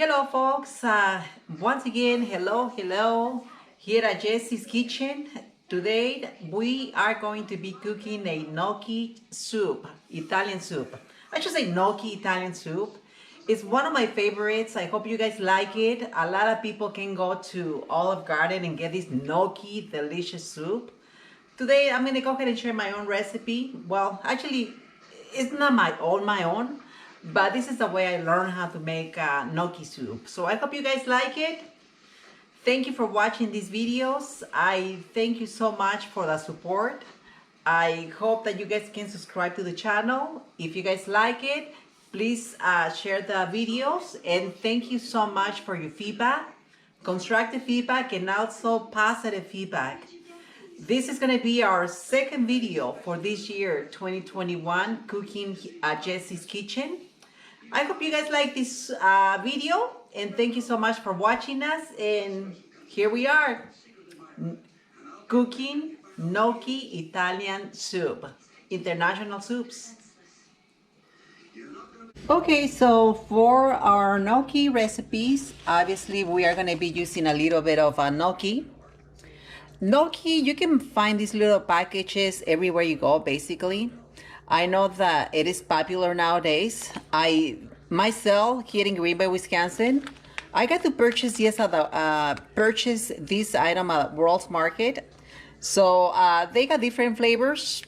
Hello folks, once again, hello, here at Jesse's Kitchen. Today we are going to be cooking a gnocchi soup, Italian soup. I should say gnocchi Italian soup. It's one of my favorites. I hope you guys like it. A lot of people can go to Olive Garden and get this gnocchi delicious soup. Today I'm gonna go ahead and share my own recipe. Well, actually, it's not my own, but this is the way I learned how to make gnocchi soup. So I hope you guys like it. Thank you for watching these videos. I thank you so much for the support. I hope that you guys can subscribe to the channel. If you guys like it, please share the videos, and thank you so much for your feedback, constructive feedback, and also positive feedback. This is going to be our second video for this year, 2021, cooking at Jesse's Kitchen. I hope you guys like this video, and thank you so much for watching us. And here we are, cooking gnocchi Italian soup, international soups. Okay, so for our gnocchi recipes, obviously we are going to be using a little bit of gnocchi. Gnocchi, you can find these little packages everywhere you go, basically. I know that it is popular nowadays. Myself, here in Green Bay, Wisconsin, I got to purchase this item at World's Market. So they got different flavors.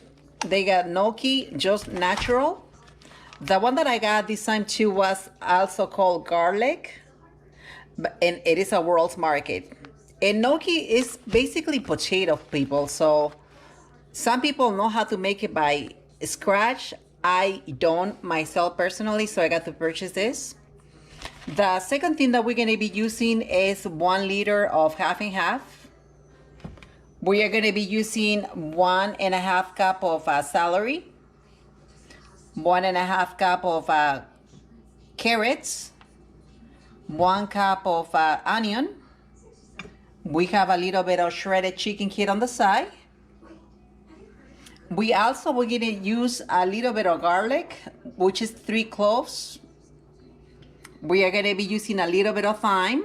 They got gnocchi, just natural. The one that I got this time too was also called garlic, and it is a World's Market. And gnocchi is basically potato, people. So some people know how to make it by scratch. I don't myself personally, so I got to purchase this. The second thing that we're going to be using is 1 liter of half and half. We are going to be using 1.5 cup of celery, 1.5 cup of carrots, 1 cup of onion. We have a little bit of shredded chicken here on the side. We also will going to use a little bit of garlic, which is 3 cloves. We are going to be using a little bit of thyme.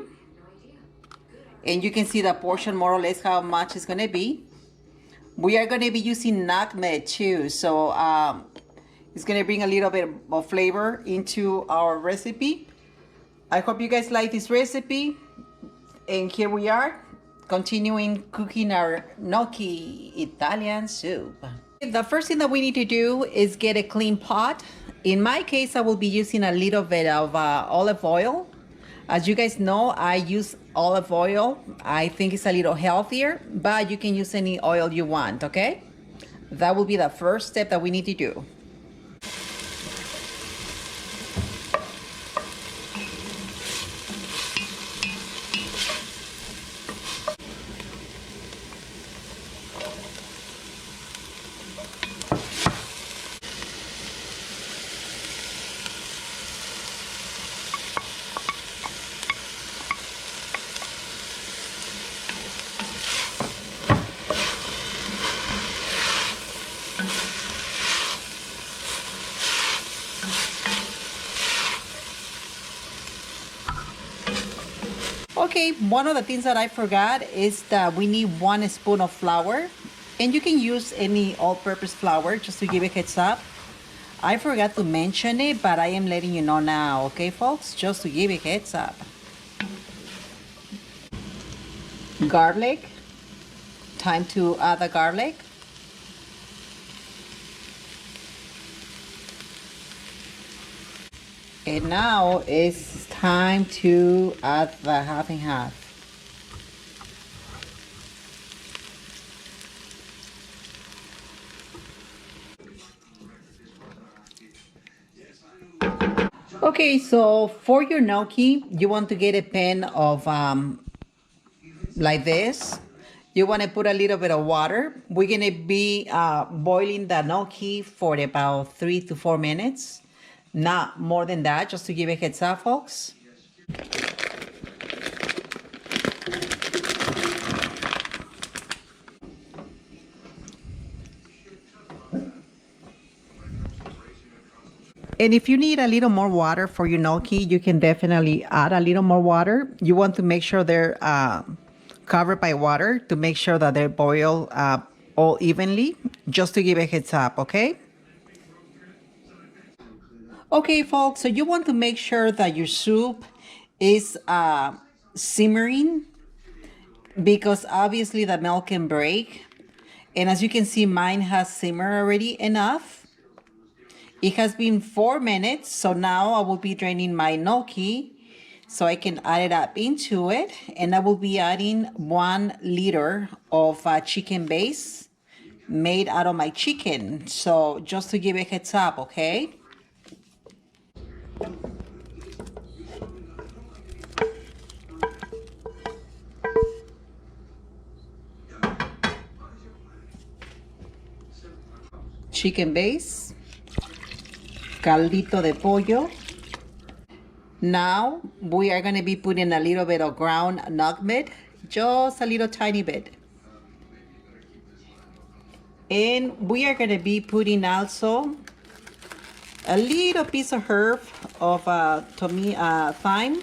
And you can see the portion more or less how much it's going to be. We are going to be using nutmeg too. So it's going to bring a little bit of flavor into our recipe. I hope you guys like this recipe. And here we are, continuing cooking our gnocchi Italian soup. The first thing that we need to do is get a clean pot. In my case, I will be using a little bit of olive oil. As you guys know, I use olive oil. I think it's a little healthier, but you can use any oil you want, okay? That will be the first step that we need to do. Okay, one of the things that I forgot is that we need 1 spoon of flour, and you can use any all-purpose flour just to give a heads up. I forgot to mention it, but I am letting you know now, okay folks, just to give a heads up. Garlic, time to add the garlic. And now it's time to add the half and half. Okay, so for your gnocchi, you want to get a pan of like this. You want to put a little bit of water. We're going to be boiling the gnocchi for about 3 to 4 minutes. Not more than that, just to give a heads up, folks. And if you need a little more water for your gnocchi, you can definitely add a little more water. You want to make sure they're covered by water to make sure that they boil all evenly, just to give a heads up, okay? Okay, folks, so you want to make sure that your soup is simmering because obviously the milk can break. And as you can see, mine has simmered already enough. It has been 4 minutes, so now I will be draining my gnocchi so I can add it up into it. And I will be adding 1 liter of chicken base made out of my chicken. So just to give a heads up, okay? Chicken base, caldito de pollo. Now we are going to be putting a little bit of ground nutmeg, just a little tiny bit. And we are going to be putting also a little piece of herb of thyme,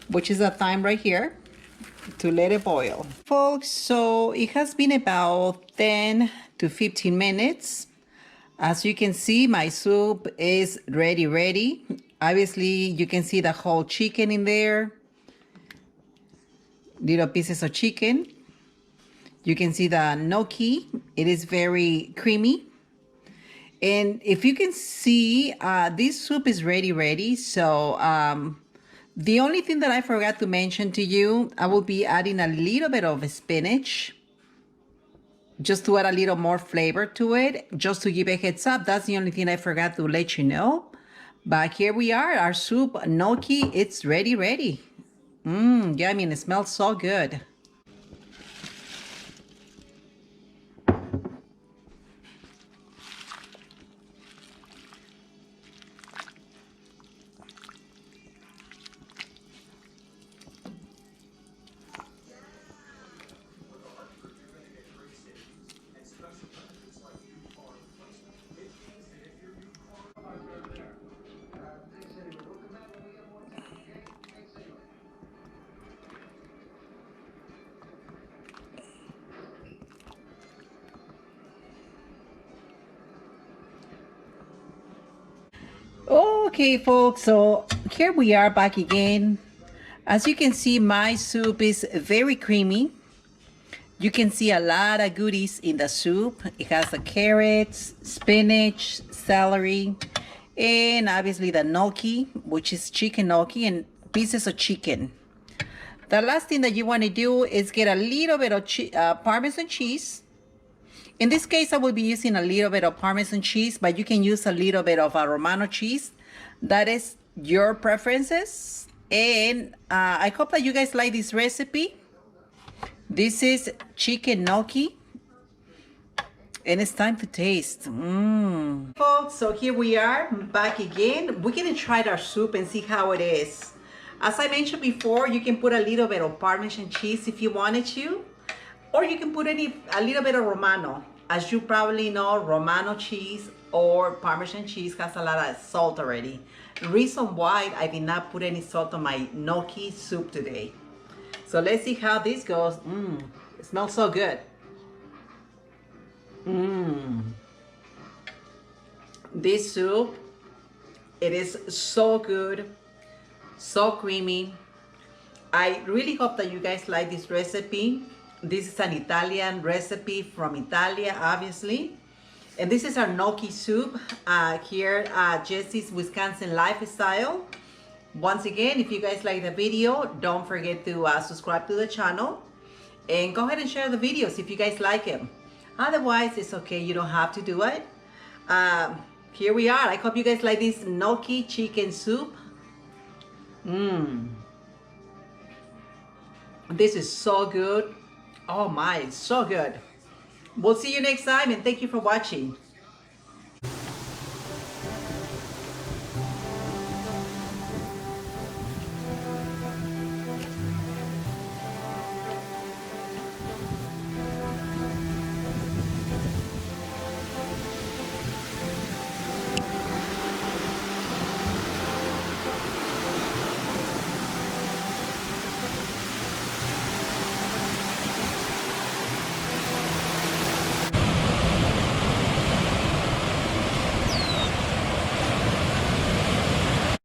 which is a thyme right here, to let it boil. Folks, so it has been about 10 to 15 minutes. As you can see, my soup is ready. Obviously, you can see the whole chicken in there. Little pieces of chicken. You can see the gnocchi. It is very creamy. And if you can see, this soup is ready. So the only thing that I forgot to mention to you, I will be adding a little bit of spinach, just to add a little more flavor to it, just to give a heads up. That's the only thing I forgot to let you know. But here we are, our soup gnocchi, it's ready. Yummy, and it smells so good. Okay, folks, so here we are back again. As you can see, my soup is very creamy. You can see a lot of goodies in the soup. It has the carrots, spinach, celery, and obviously the gnocchi, which is chicken gnocchi, and pieces of chicken. The last thing that you want to do is get a little bit of Parmesan cheese. In this case, I will be using a little bit of Parmesan cheese, but you can use a little bit of Romano cheese. That is your preferences. And I hope that you guys like this recipe. This is chicken gnocchi. And it's time to taste. Folks, so here we are back again. We're gonna try our soup and see how it is. As I mentioned before, you can put a little bit of Parmesan cheese if you wanted to, or you can put a little bit of Romano. As you probably know, Romano cheese or Parmesan cheese has a lot of salt already. The reason why I did not put any salt on my gnocchi soup today. So let's see how this goes. It smells so good. This soup, it is so good, so creamy. I really hope that you guys like this recipe. This is an Italian recipe from Italia, obviously. And this is our gnocchi soup here at Jesse's Wisconsin Lifestyle. Once again, if you guys like the video, don't forget to subscribe to the channel. And go ahead and share the videos if you guys like them. Otherwise, it's okay. You don't have to do it. Here we are. I hope you guys like this gnocchi chicken soup. This is so good. Oh my, it's so good. We'll see you next time, and thank you for watching.